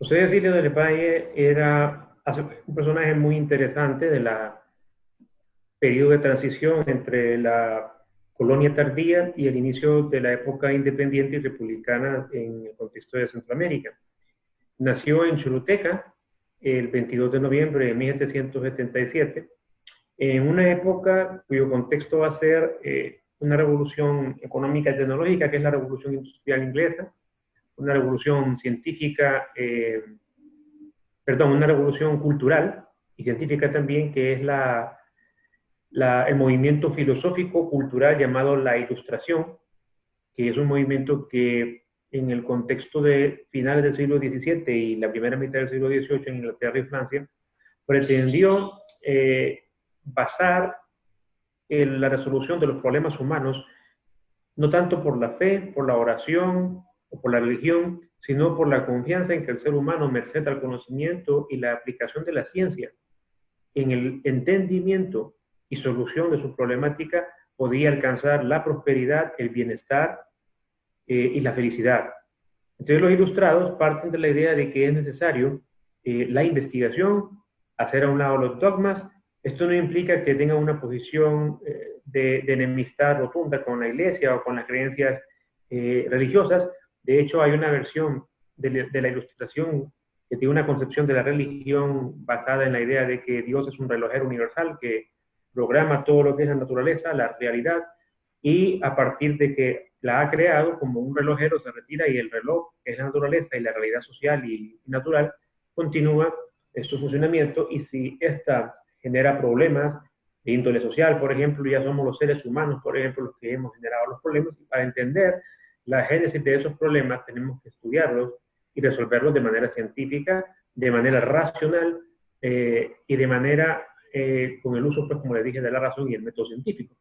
José Cecilio del Valle era un personaje muy interesante de la periodo de transición entre la colonia tardía y el inicio de la época independiente y republicana en el contexto de Centroamérica. Nació en Choluteca el 22 de noviembre de 1777, en una época cuyo contexto va a ser una revolución económica y tecnológica, que es la revolución industrial inglesa, una revolución científica, perdón, una revolución cultural y científica también, que es el movimiento filosófico cultural llamado la Ilustración, que es un movimiento que en el contexto de finales del siglo XVII y la primera mitad del siglo XVIII en Inglaterra y Francia, pretendió basar la resolución de los problemas humanos no tanto por la fe, por la oración o por la religión, sino por la confianza en que el ser humano, merced al conocimiento y la aplicación de la ciencia, en el entendimiento y solución de su problemática, podía alcanzar la prosperidad, el bienestar y la felicidad. Entonces los ilustrados parten de la idea de que es necesario la investigación, hacer a un lado los dogmas. Esto no implica que tengan una posición de enemistad rotunda con la iglesia o con las creencias religiosas. De hecho, hay una versión de la ilustración que tiene una concepción de la religión basada en la idea de que Dios es un relojero universal que programa todo lo que es la naturaleza, la realidad, y a partir de que la ha creado como un relojero se retira y el reloj, que es la naturaleza y la realidad social y natural, continúa en su funcionamiento, y si esta genera problemas de índole social, por ejemplo, ya somos los seres humanos, por ejemplo, los que hemos generado los problemas, y para entender la génesis de esos problemas tenemos que estudiarlos y resolverlos de manera científica, de manera racional y de manera con el uso, pues como les dije, de la razón y el método científico.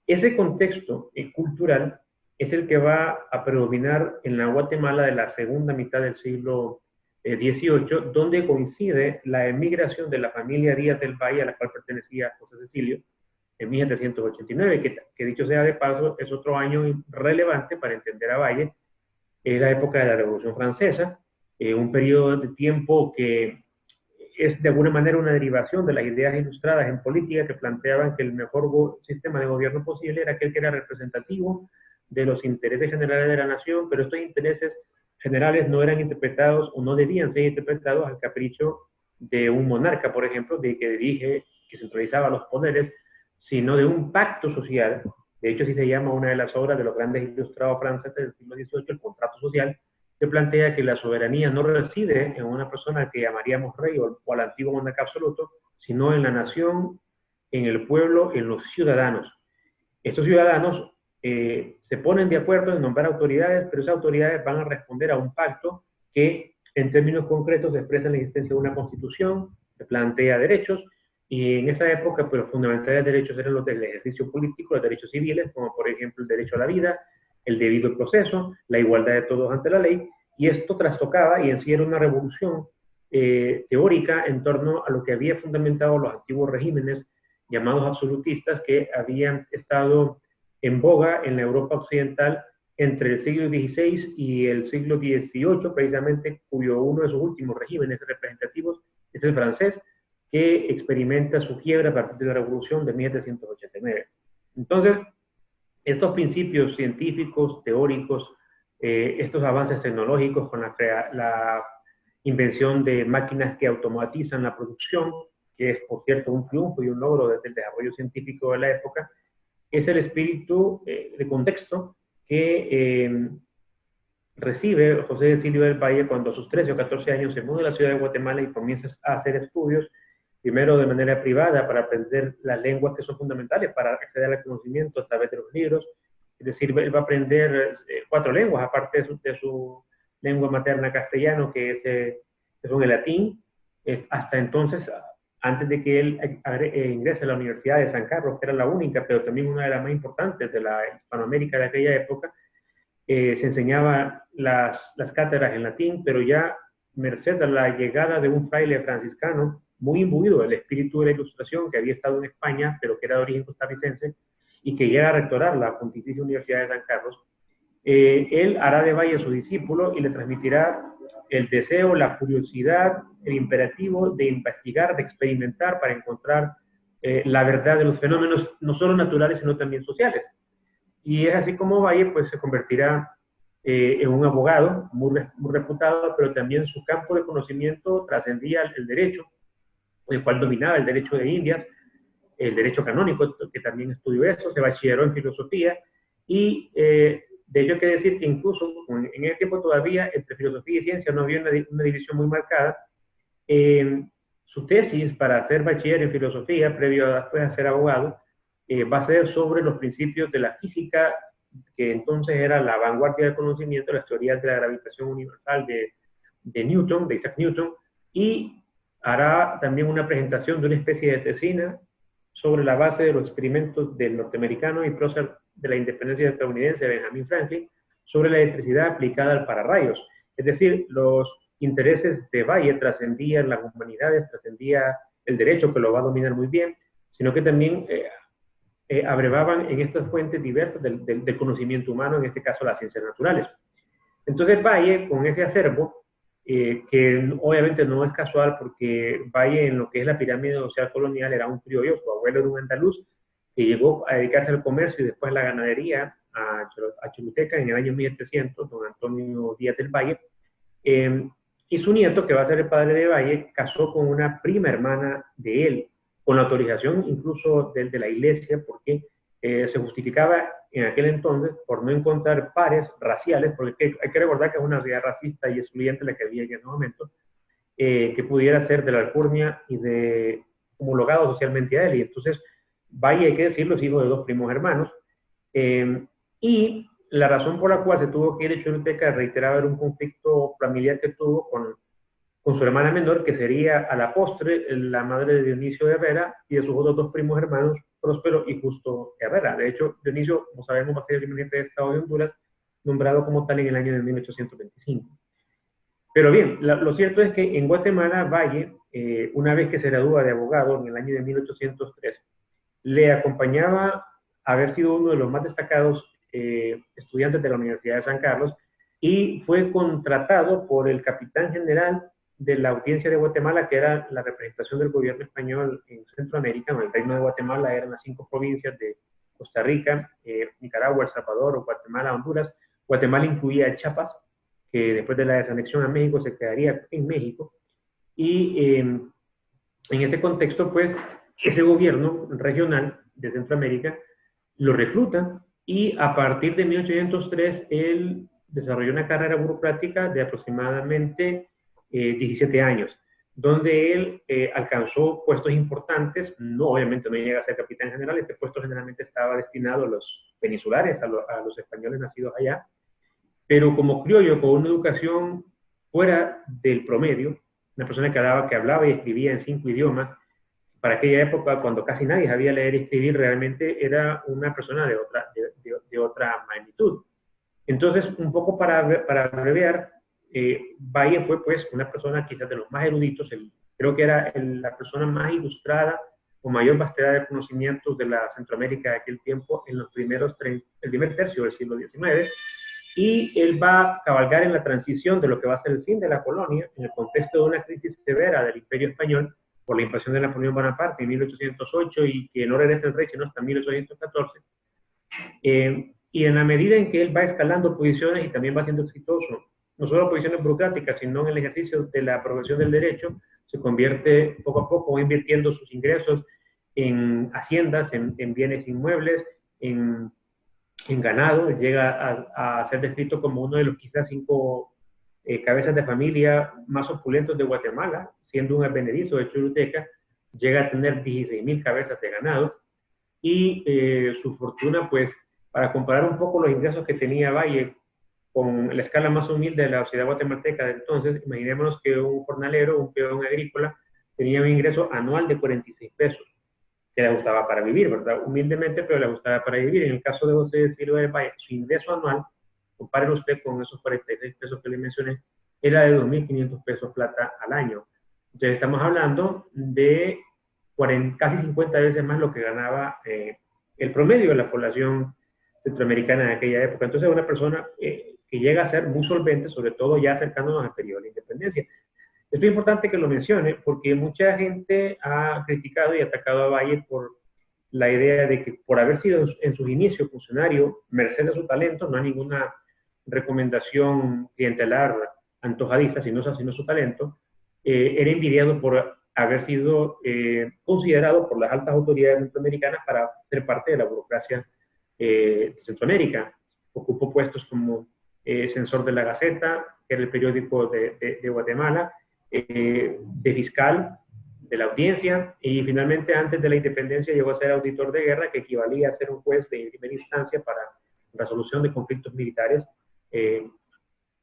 Ese contexto cultural es el que va a predominar en la Guatemala de la segunda mitad del siglo XVIII, donde coincide la emigración de la familia Díaz del Valle, a la cual pertenecía José Cecilio, en 1789, que dicho sea de paso, es otro año relevante para entender a Valle. Es la época de la Revolución Francesa, un periodo de tiempo que es de alguna manera una derivación de las ideas ilustradas en política que planteaban que el mejor sistema de gobierno posible era aquel que era representativo de los intereses generales de la nación, pero estos intereses generales no eran interpretados o no debían ser interpretados al capricho de un monarca, por ejemplo, de que dirige, que centralizaba los poderes, sino de un pacto social. De hecho, así se llama una de las obras de los grandes ilustrados franceses del siglo XVIII, el contrato social, que plantea que la soberanía no reside en una persona que llamaríamos rey o al antiguo monarca absoluto, sino en la nación, en el pueblo, en los ciudadanos. Estos ciudadanos se ponen de acuerdo en nombrar autoridades, pero esas autoridades van a responder a un pacto que en términos concretos expresa la existencia de una constitución, que plantea derechos, y en esa época pues, los fundamentales derechos eran los del ejercicio político, los derechos civiles, como por ejemplo el derecho a la vida, el debido proceso, la igualdad de todos ante la ley, y esto trastocaba y en sí era una revolución teórica en torno a lo que había fundamentado los antiguos regímenes llamados absolutistas que habían estado en boga en la Europa occidental entre el siglo XVI y el siglo XVIII, precisamente, cuyo uno de sus últimos regímenes representativos es el francés, que experimenta su quiebra a partir de la Revolución de 1789. Entonces, estos principios científicos, teóricos, estos avances tecnológicos con la invención de máquinas que automatizan la producción, que es, por cierto, un triunfo y un logro desde el desarrollo científico de la época, es el espíritu de contexto que recibe José Cecilio del Valle cuando a sus 13 o 14 años se muda a la ciudad de Guatemala y comienza a hacer estudios, primero de manera privada para aprender las lenguas que son fundamentales para acceder al conocimiento a través de los libros. Es decir, él va a aprender 4 lenguas, aparte de su lengua materna castellano, que son el latín. Hasta entonces, antes de que él ingrese a la Universidad de San Carlos, que era la única, pero también una de las más importantes de la Hispanoamérica de aquella época, se enseñaba las cátedras en latín, pero ya merced a la llegada de un fraile franciscano muy imbuido del espíritu de la Ilustración, que había estado en España, pero que era de origen costarricense, y que llega a rectorar la Pontificia Universidad de San Carlos, él hará de Valle su discípulo y le transmitirá el deseo, la curiosidad, el imperativo de investigar, de experimentar para encontrar la verdad de los fenómenos, no solo naturales, sino también sociales. Y es así como Valle pues, se convertirá en un abogado muy reputado, pero también su campo de conocimiento trascendía el derecho, el cual dominaba el derecho de Indias, el derecho canónico, que también estudió eso, se bachilleró en filosofía, y de ello hay que decir que incluso en ese tiempo todavía entre filosofía y ciencia no había una división muy marcada. Su tesis para hacer bachiller en filosofía, previo a después a ser abogado, va a ser sobre los principios de la física, que entonces era la vanguardia del conocimiento, las teorías de la gravitación universal de Newton, de Isaac Newton, y hará también una presentación de una especie de tesina sobre la base de los experimentos del norteamericano y prócer de la independencia estadounidense, Benjamin Franklin, sobre la electricidad aplicada al pararrayos. Es decir, los intereses de Valle trascendían las humanidades, trascendía el derecho, que lo va a dominar muy bien, sino que también abrevaban en estas fuentes diversas del conocimiento humano, en este caso las ciencias naturales. Entonces Valle, con ese acervo, que obviamente no es casual porque Valle en lo que es la pirámide social colonial era un criollo, su abuelo era un andaluz que llegó a dedicarse al comercio y después a la ganadería a Choluteca en el año 1700, don Antonio Díaz del Valle, y su nieto, que va a ser el padre de Valle, casó con una prima hermana de él, con la autorización incluso de la iglesia, porque se justificaba en aquel entonces por no encontrar pares raciales, porque hay que recordar que es una sociedad racista y excluyente la que había en ese momento, que pudiera ser de la alcurnia y de homologado socialmente a él. Y entonces, Valle, hay que decirlo, es hijo de dos primos hermanos, y la razón por la cual se tuvo que ir a Choluteca, reiteraba, era un conflicto familiar que tuvo con su hermana menor, que sería a la postre la madre de Dionisio de Herrera, y de sus otros dos primos hermanos, Próspero y Justo Herrera. De hecho, Dionisio, como sabemos, va a ser el primer jefe de Estado de Honduras, nombrado como tal en el año de 1825. Pero bien, lo cierto es que en Guatemala, Valle, una vez que se gradúa de abogado en el año de 1803, le acompañaba a haber sido uno de los más destacados estudiantes de la Universidad de San Carlos, y fue contratado por el capitán general de la Audiencia de Guatemala, que era la representación del gobierno español en Centroamérica. En el Reino de Guatemala eran las 5 provincias de Costa Rica, Nicaragua, El Salvador, Guatemala, Honduras. Guatemala incluía Chiapas, que después de la desanexión a México se quedaría en México. Y en ese contexto, pues, ese gobierno regional de Centroamérica lo recluta, y a partir de 1803 él desarrolló una carrera burocrática de aproximadamente 17 años, donde él alcanzó puestos importantes. No, obviamente no llega a ser capitán general, este puesto generalmente estaba destinado a los peninsulares, a los españoles nacidos allá, pero como criollo, con una educación fuera del promedio, una persona que hablaba y escribía en 5 idiomas, para aquella época, cuando casi nadie sabía leer y escribir, realmente era una persona de otra magnitud. Entonces, un poco para abreviar, Valle fue pues una persona quizás de los más eruditos, creo que era la persona más ilustrada, con mayor vastedad de conocimientos de la Centroamérica de aquel tiempo, en el primer tercio del siglo XIX, y él va a cabalgar en la transición de lo que va a ser el fin de la colonia, en el contexto de una crisis severa del Imperio Español, por la invasión de Napoleón Bonaparte en 1808, y que no regresa el rey sino hasta 1814. Y en la medida en que él va escalando posiciones y también va siendo exitoso, no solo posiciones burocráticas, sino en el ejercicio de la profesión del derecho, se convierte poco a poco invirtiendo sus ingresos en haciendas, en bienes inmuebles, en ganado. Llega a ser descrito como uno de los quizás 5 cabezas de familia más opulentos de Guatemala, siendo un advenedizo de Choluteca. Llega a tener 16,000 cabezas de ganado, y su fortuna, pues, para comparar un poco los ingresos que tenía Valle con la escala más humilde de la sociedad guatemalteca de entonces, imaginémonos que un jornalero, un peón agrícola, tenía un ingreso anual de 46 pesos, que le gustaba para vivir, ¿verdad? Humildemente, pero le gustaba para vivir. En el caso de José Silva del Valle, su ingreso anual, comparen usted con esos 46 pesos que le mencioné, era de 2.500 pesos plata al año. Entonces estamos hablando de casi 50 veces más lo que ganaba el promedio de la población centroamericana de aquella época. Entonces una persona que llega a ser muy solvente, sobre todo ya acercándonos al periodo de la independencia. Es muy importante que lo mencione porque mucha gente ha criticado y atacado a Valle por la idea de que por haber sido en sus inicios funcionario, merced a su talento, no hay ninguna recomendación clientelar antojadiza, sino su talento, era envidiado por haber sido considerado por las altas autoridades centroamericanas para ser parte de la burocracia de Centroamérica. Ocupó puestos como censor de la Gaceta, que era el periódico de Guatemala, de fiscal de la audiencia, y finalmente antes de la independencia llegó a ser auditor de guerra, que equivalía a ser un juez de primera instancia para resolución de conflictos militares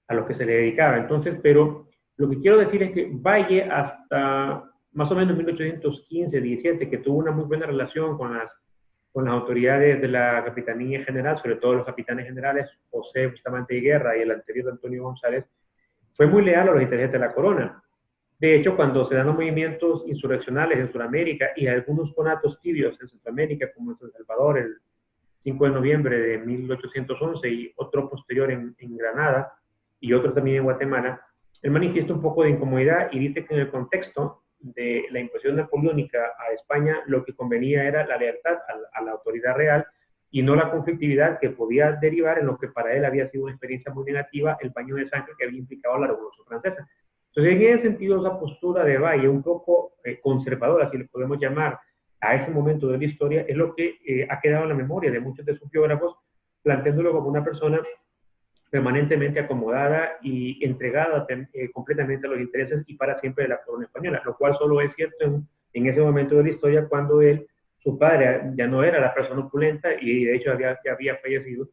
a los que se le dedicaba. Entonces, pero lo que quiero decir es que Valle hasta más o menos 1815-17, que tuvo una muy buena relación con las autoridades de la Capitanía General, sobre todo los capitanes generales José Bustamante y Guerra y el anterior Antonio González, fue muy leal a los intereses de la corona. De hecho, cuando se dan los movimientos insurreccionales en Sudamérica y algunos conatos tibios en Centroamérica, como en San Salvador el 5 de noviembre de 1811 y otro posterior en Granada y otro también en Guatemala, él manifiesta un poco de incomodidad y dice que en el contexto de la invasión napoleónica a España lo que convenía era la lealtad a la autoridad real y no la conflictividad que podía derivar en lo que para él había sido una experiencia muy negativa, el baño de sangre que había implicado la Revolución Francesa. Entonces, en ese sentido, esa postura de Valle, un poco conservadora, si le podemos llamar, a ese momento de la historia, es lo que ha quedado en la memoria de muchos de sus biógrafos, planteándolo como una persona permanentemente acomodada y entregada completamente a los intereses y para siempre de la corona española, lo cual solo es cierto en ese momento de la historia cuando su padre ya no era la persona opulenta y de hecho ya había fallecido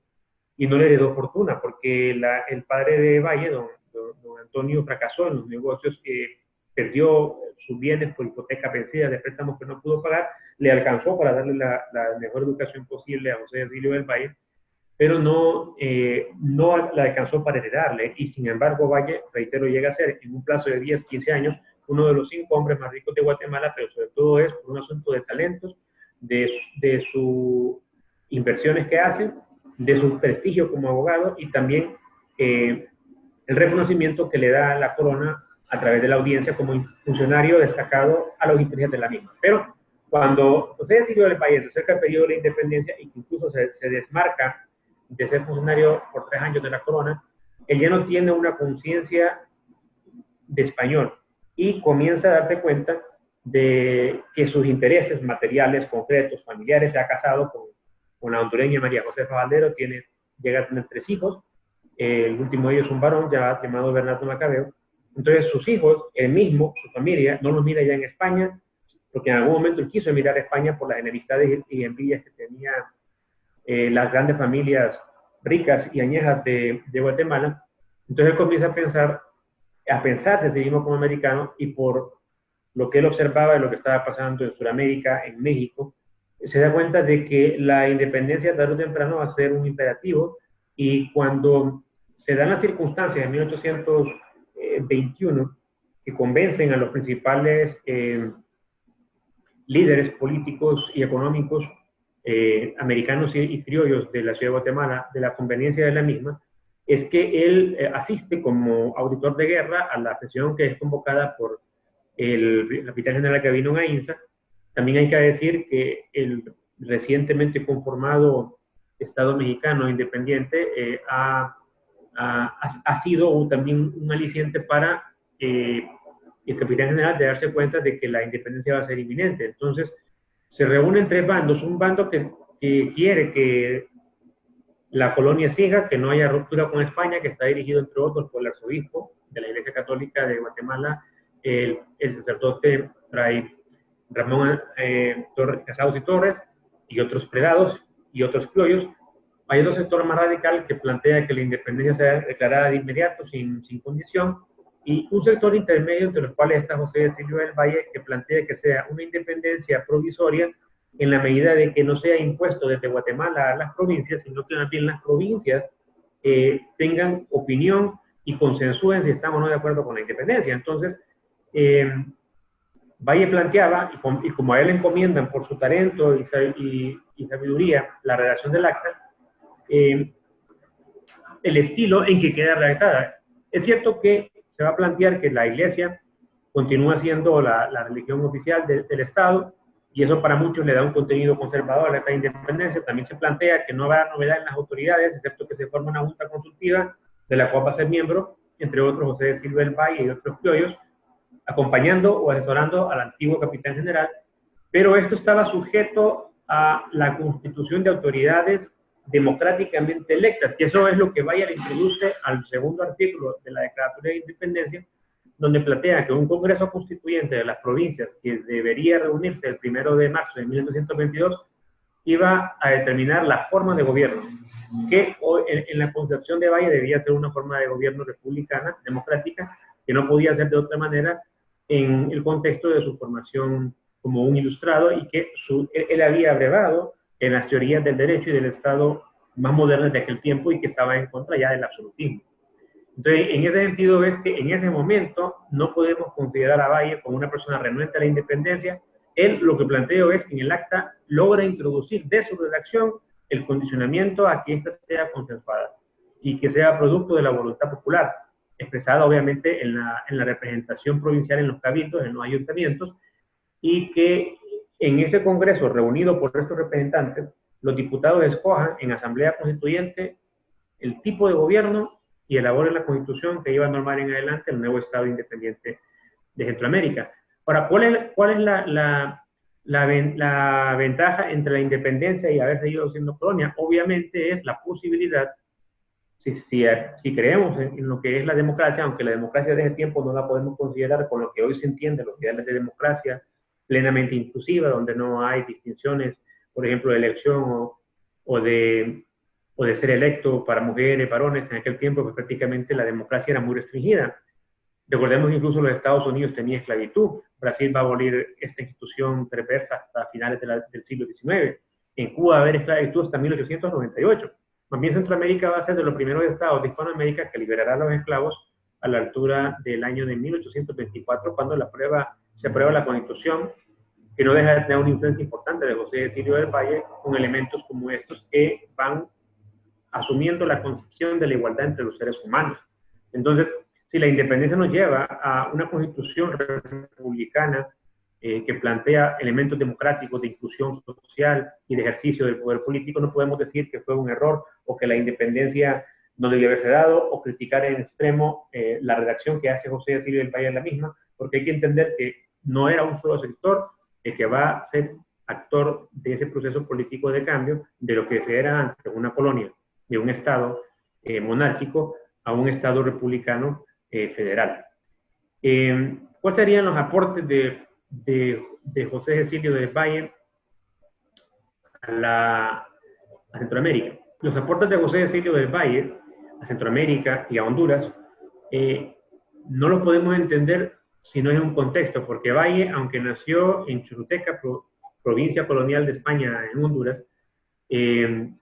y no le heredó fortuna, porque el padre de Valle, don Antonio, fracasó en los negocios, perdió sus bienes por hipoteca vencida de préstamos que no pudo pagar, le alcanzó para darle la mejor educación posible a José Edilio del Valle, pero no la alcanzó para heredarle, y sin embargo Valle, reitero, llega a ser en un plazo de 10, 15 años uno de los 5 hombres más ricos de Guatemala, pero sobre todo es por un asunto de talentos, de sus inversiones que hace, de su prestigio como abogado y también el reconocimiento que le da la corona a través de la audiencia como funcionario destacado a los intereses de la misma. Pero cuando José Edilio del Valle se acerca al periodo de la independencia y que incluso se desmarca de ser funcionario por 3 años de la corona, él ya no tiene una conciencia de español y comienza a darse cuenta de que sus intereses materiales, concretos, familiares, se ha casado con la hondureña María Josefa Valdero, llega a tener 3 hijos, el último de ellos es un varón llamado Bernardo Macabeo. Entonces sus hijos, él mismo, su familia, no los mira ya en España, porque en algún momento él quiso mirar a España por las enemistades y envidias que tenía las grandes familias ricas y añejas de Guatemala. Entonces él comienza a pensar desde mismo como americano, y por lo que él observaba de lo que estaba pasando en Sudamérica, en México, se da cuenta de que la independencia tarde o temprano va a ser un imperativo, y cuando se dan las circunstancias en 1821 que convencen a los principales líderes políticos y económicos americanos y criollos de la ciudad de Guatemala de la conveniencia de la misma, es que él asiste como auditor de guerra a la sesión que es convocada por el capitán general Gavino Gainza. También hay que decir que el recientemente conformado Estado mexicano independiente ha sido también un aliciente para el capitán general de darse cuenta de que la independencia va a ser inminente. Entonces se reúnen 3 bandos, un bando que quiere que la colonia siga, que no haya ruptura con España, que está dirigido entre otros por el arzobispo de la Iglesia Católica de Guatemala, el sacerdote Fray Ramón Casados y Torres, y otros predados y otros criollos. Hay otro sector más radical que plantea que la independencia sea declarada de inmediato, sin condición, y un sector intermedio entre los cuales está José Edilio del Valle, que plantea que sea una independencia provisoria en la medida de que no sea impuesto desde Guatemala a las provincias, sino que también las provincias tengan opinión y consensúen si estamos o no de acuerdo con la independencia. Entonces, Valle planteaba, y como a él le encomiendan por su talento y sabiduría la redacción del acta, él el estilo en que queda redactada. Es cierto que se va a plantear que la Iglesia continúa siendo la religión oficial del Estado, y eso para muchos le da un contenido conservador a esta independencia. También se plantea que no habrá novedad en las autoridades, excepto que se forme una junta consultiva de la cual va a ser miembro, entre otros, José de Silva del Valle y otros criollos, acompañando o asesorando al antiguo capitán general, pero esto estaba sujeto a la constitución de autoridades democráticamente electas, que eso es lo que Bayer introduce al segundo artículo de la Declaratoria de Independencia, donde plantea que un Congreso Constituyente de las provincias, que debería reunirse el 1 de marzo de 1922, iba a determinar la forma de gobierno, que en la concepción de Valle debía ser una forma de gobierno republicana, democrática, que no podía ser de otra manera en el contexto de su formación como un ilustrado, y que él había abrevado en las teorías del derecho y del Estado más modernas de aquel tiempo, y que estaba en contra ya del absolutismo. Entonces, en ese sentido, ves que en ese momento no podemos considerar a Valle como una persona renuente a la independencia. Él, lo que planteo es que en el acta logra introducir de su redacción el condicionamiento a que ésta sea consensuada y que sea producto de la voluntad popular, expresada obviamente en la representación provincial, en los cabildos, en los ayuntamientos, y que en ese Congreso reunido por estos representantes, los diputados escojan en Asamblea Constituyente el tipo de gobierno y elaboren la Constitución que iba a normar en adelante el nuevo Estado independiente de Centroamérica. Ahora, ¿cuál es la ventaja entre la independencia y haber seguido siendo colonia? Obviamente es la posibilidad, si creemos en lo que es la democracia, aunque la democracia de ese tiempo no la podemos considerar con lo que hoy se entiende, los ideales de democracia plenamente inclusiva, donde no hay distinciones, por ejemplo, de elección o de ser electo para mujeres, varones. En aquel tiempo, pues, prácticamente la democracia era muy restringida. Recordemos que incluso los Estados Unidos tenían esclavitud. Brasil va a abolir esta institución perversa hasta finales del siglo XIX. En Cuba va a haber esclavitud hasta 1898. También Centroamérica va a ser de los primeros estados de Hispanoamérica que liberará a los esclavos a la altura del año de 1824, cuando se aprueba la Constitución, que no deja de tener una influencia importante de José de Silva del Valle, con elementos como estos que van asumiendo la concepción de la igualdad entre los seres humanos. Entonces, si la independencia nos lleva a una constitución republicana que plantea elementos democráticos de inclusión social y de ejercicio del poder político, no podemos decir que fue un error o que la independencia no debió haberse dado, o criticar en extremo la redacción que hace José de Silva del Valle en la misma, porque hay que entender que no era un solo sector el que va a ser actor de ese proceso político de cambio de lo que se era antes una colonia, de un Estado monárquico a un Estado republicano federal. ¿Cuáles serían los aportes de José Cecilio del Valle a Centroamérica? Los aportes de José Cecilio del Valle a Centroamérica y a Honduras no los podemos entender si no es un contexto, porque Valle, aunque nació en Choluteca, provincia colonial de España en Honduras, él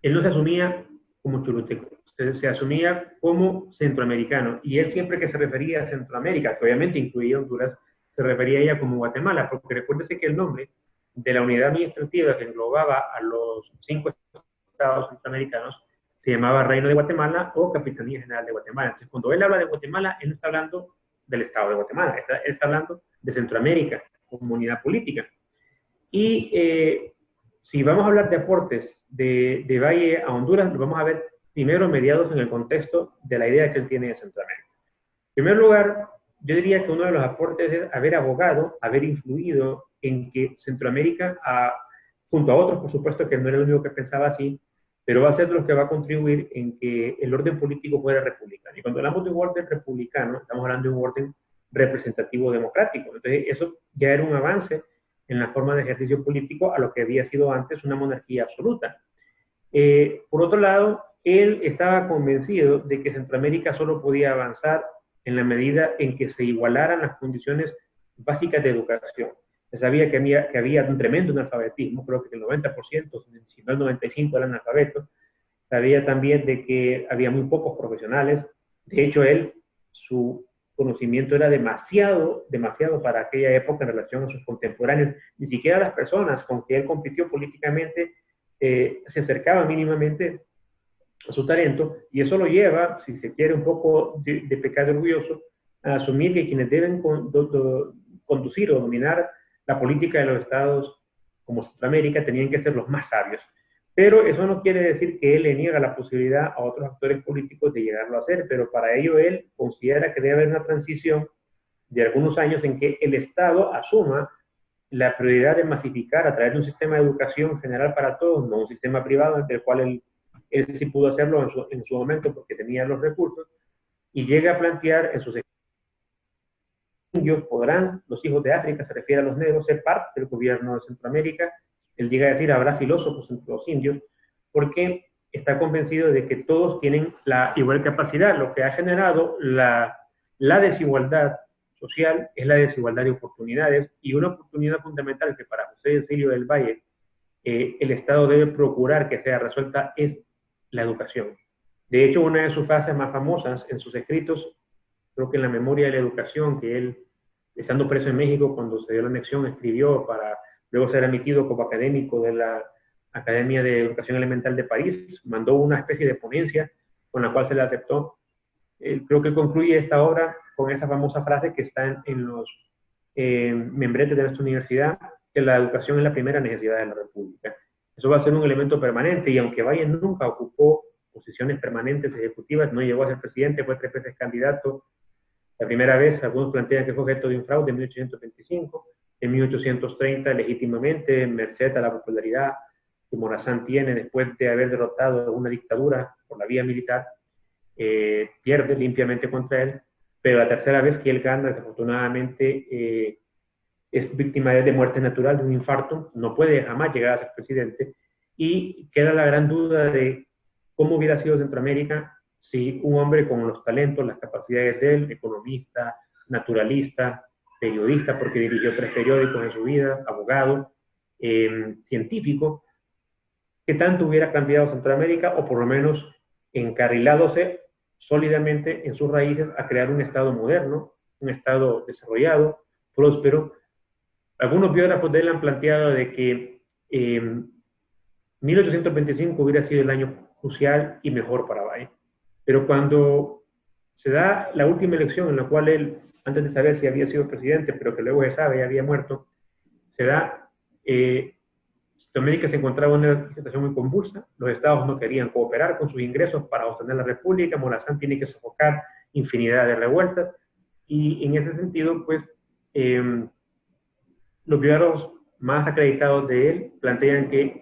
no se asumía como choluteco, se asumía como centroamericano, y él siempre que se refería a Centroamérica, que obviamente incluía Honduras, se refería a ella como Guatemala, porque recuérdese que el nombre de la unidad administrativa que englobaba a los 5 estados centroamericanos se llamaba Reino de Guatemala o Capitanía General de Guatemala. Entonces, cuando él habla de Guatemala, él no está hablando del Estado de Guatemala, él está hablando de Centroamérica como unidad política. Y si vamos a hablar de aportes de Valle a Honduras, lo vamos a ver primero mediados en el contexto de la idea que él tiene de Centroamérica. En primer lugar, yo diría que uno de los aportes es haber abogado, haber influido en que Centroamérica, junto a otros, por supuesto que no era el único que pensaba así, pero va a ser de los que va a contribuir en que el orden político fuera republicano. Y cuando hablamos de un orden republicano, estamos hablando de un orden representativo democrático. Entonces, eso ya era un avance en la forma de ejercicio político a lo que había sido antes una monarquía absoluta. Por otro lado, él estaba convencido de que Centroamérica solo podía avanzar en la medida en que se igualaran las condiciones básicas de educación. Se sabía que había un tremendo analfabetismo, creo que el 90%, si no el 95% eran analfabetos. Sabía también de que había muy pocos profesionales. De hecho, su conocimiento era demasiado para aquella época en relación a sus contemporáneos. Ni siquiera las personas con que él compitió políticamente se acercaban mínimamente su talento, y eso lo lleva, si se quiere, un poco de pecado orgulloso, a asumir que quienes deben conducir o dominar la política de los estados como Centroamérica tenían que ser los más sabios. Pero eso no quiere decir que él le niega la posibilidad a otros actores políticos de llegarlo a hacer, pero para ello él considera que debe haber una transición de algunos años en que el Estado asuma la prioridad de masificar a través de un sistema de educación general para todos, no un sistema privado del cual él sí pudo hacerlo en su momento porque tenía los recursos, y llega a plantear en sus indios podrán, los hijos de África, se refiere a los negros, ser parte del gobierno de Centroamérica. Él llega a decir, habrá filósofos entre los indios, porque está convencido de que todos tienen la igual capacidad. Lo que ha generado la desigualdad social es la desigualdad de oportunidades, y una oportunidad fundamental que para José Cecilio del Valle el Estado debe procurar que sea resuelta es la educación. De hecho, una de sus frases más famosas en sus escritos, creo que en la memoria de la educación, que él, estando preso en México cuando se dio la anexión, escribió para luego ser admitido como académico de la Academia de Educación Elemental de París, mandó una especie de ponencia con la cual se le aceptó. Creo que concluye esta obra con esa famosa frase que está en los membretes de nuestra universidad, que la educación es la primera necesidad de la República. Eso va a ser un elemento permanente, y aunque Valle nunca ocupó posiciones permanentes ejecutivas, no llegó a ser presidente, fue 3 veces candidato. La primera vez, algunos plantean que fue objeto de un fraude en 1825, en 1830, legítimamente, merced a la popularidad que Morazán tiene después de haber derrotado una dictadura por la vía militar, pierde limpiamente contra él, pero la tercera vez que él gana, desafortunadamente, es víctima de muerte natural, de un infarto, no puede jamás llegar a ser presidente, y queda la gran duda de cómo hubiera sido Centroamérica si un hombre con los talentos, las capacidades de él, economista, naturalista, periodista, porque dirigió 3 periódicos en su vida, abogado, científico, que tanto hubiera cambiado Centroamérica, o por lo menos encarrilándose sólidamente en sus raíces a crear un Estado moderno, un Estado desarrollado, próspero. Algunos biógrafos de él han planteado de que 1825 hubiera sido el año crucial y mejor para Valle. Pero cuando se da la última elección en la cual él, antes de saber si había sido presidente, pero que luego se sabe, ya había muerto, se da, Centroamérica se encontraba en una situación muy convulsa, los estados no querían cooperar con sus ingresos para sostener la república, Morazán tiene que sofocar infinidad de revueltas, y en ese sentido, pues, los biógrafos más acreditados de él plantean que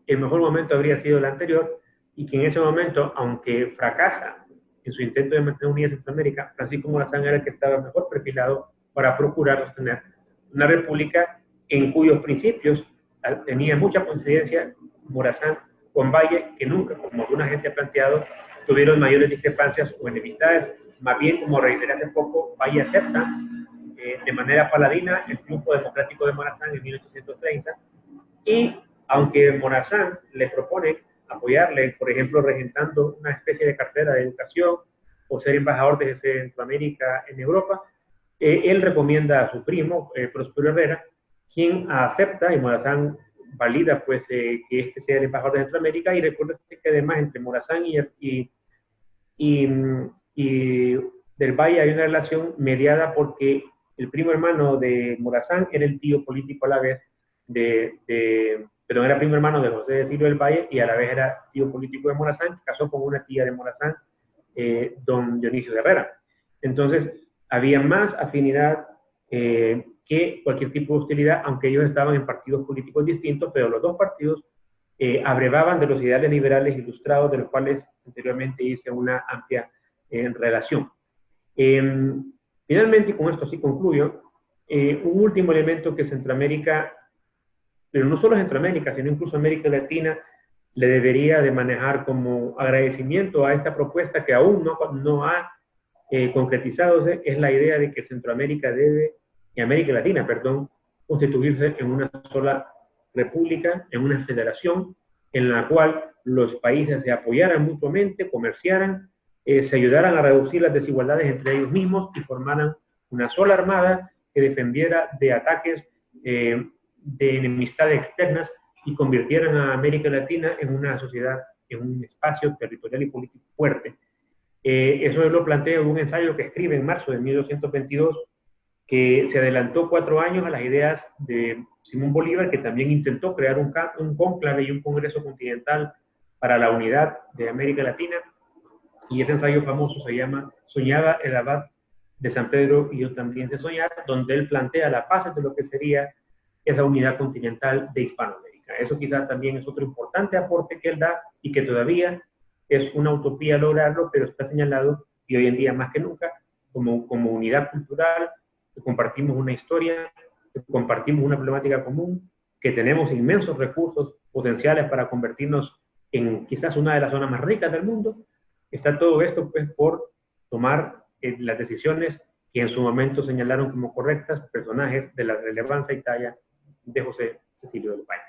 el mejor momento habría sido el anterior, y que en ese momento, aunque fracasa en su intento de mantener unida Centroamérica, Francisco Morazán era el que estaba mejor perfilado para procurar sostener una república en cuyos principios tenía mucha coincidencia Morazán con Valle, que nunca, como alguna gente ha planteado, tuvieron mayores discrepancias o enemistades. Más bien, como reiteré hace poco, Valle acepta de manera paladina el triunfo democrático de Morazán en 1830, y aunque Morazán le propone apoyarle, por ejemplo, regentando una especie de cartera de educación o ser embajador de Centroamérica en Europa, él recomienda a su primo, Próspero Herrera, quien acepta, y Morazán valida pues que este sea el embajador de Centroamérica, y recuerda que además entre Morazán y del Valle hay una relación mediada porque el primo hermano de Morazán era el tío político a la vez perdón, era primo hermano de José Cecilio del Valle, y a la vez era tío político de Morazán, casó con una tía de Morazán, don Dionisio de Herrera. Entonces, había más afinidad que cualquier tipo de hostilidad, aunque ellos estaban en partidos políticos distintos, pero los dos partidos abrevaban de los ideales liberales ilustrados, de los cuales anteriormente hice una amplia relación. Finalmente, y con esto sí concluyo, un último elemento que Centroamérica, pero no solo Centroamérica, sino incluso América Latina, le debería de manejar como agradecimiento a esta propuesta que aún no ha concretizado, es la idea de que Centroamérica debe, y América Latina, perdón, constituirse en una sola república, en una federación, en la cual los países se apoyaran mutuamente, comerciaran, se ayudaran a reducir las desigualdades entre ellos mismos y formaran una sola armada que defendiera de ataques de enemistades externas y convirtieran a América Latina en una sociedad en un espacio territorial y político fuerte. Eso lo plantea en un ensayo que escribe en marzo de 1222, que se adelantó 4 años a las ideas de Simón Bolívar, que también intentó crear un cónclave y un congreso continental para la unidad de América Latina, y ese ensayo famoso se llama Soñaba el abad de San Pedro y yo también sé soñar, donde él plantea la base de lo que sería esa unidad continental de Hispanoamérica. Eso quizás también es otro importante aporte que él da y que todavía es una utopía lograrlo, pero está señalado, y hoy en día más que nunca, como unidad cultural, que compartimos una historia, que compartimos una problemática común, que tenemos inmensos recursos potenciales para convertirnos en quizás una de las zonas más ricas del mundo. Está todo esto pues por tomar las decisiones que en su momento señalaron como correctas personajes de la relevancia y talla de José Cecilio del Valle.